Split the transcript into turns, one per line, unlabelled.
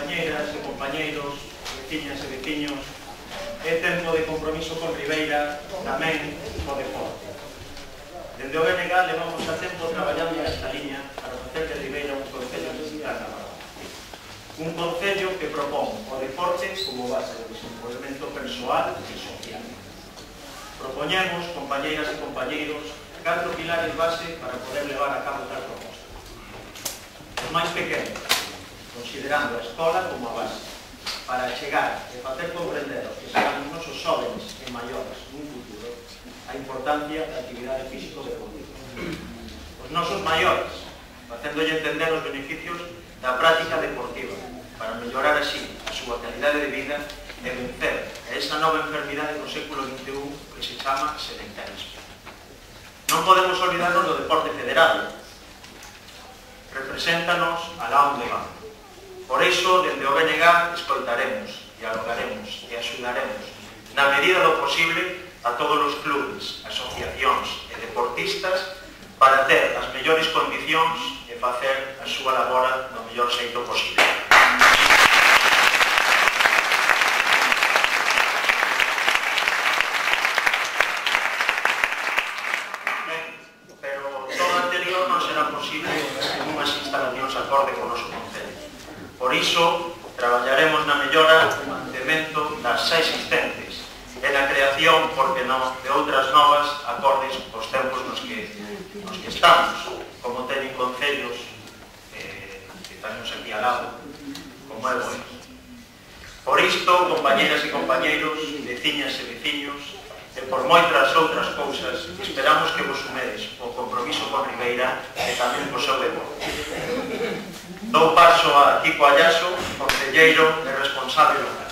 compañeiras e compañeiros, veciñas e veciños, é tempo de compromiso con Ribeira, tamén co deporte. Dende o BNG levamos a tempo traballando nesta liña para facer de Ribeira un concello mexicano. Un concello que propón o deporte como base do desenvolvemento persoal e social. Propoñemos, compañeiras e compañeiros, 4 pilares base para poder levar a cabo tal proposta. Os máis pequenos, considerando a escola como a base, para chegar e facer comprender aos que serán os nosos xóvenes e maiores nun futuro a importancia da actividade físico-deportiva. Os nosos maiores, facéndolle entender os beneficios da práctica deportiva para mellorar así a súa calidade de vida e vencer a esa nova enfermidade do século XXI que se chama sedentarismo. Non podemos olvidarnos do deporte federado. Represéntanos alá onde van. Por iso, dende o BNG, escoltaremos, dialogaremos e axudaremos, na medida do posible, a todos os clubes, asociacións e deportistas para ter as mellores condicións e facer a súa labora no mellor xeito posible. Pero todo anterior non será posible en unhas instalacións acorde con o noso concello. Por iso, traballaremos na mellora e mantemento das xa existentes e na creación, porque non, de outras novas acordes cos tempos nos que estamos, como teñen concellos que estamos aquí al lado, como é bueno. Por isto, compañeiras e compañeiros, veciñas e veciños, e por moitas outras cousas, esperamos que vos sumedes o compromiso con Ribeira e tamén co seu deporte. Dou paso a Kiko Ayaso, concelleiro e responsable local.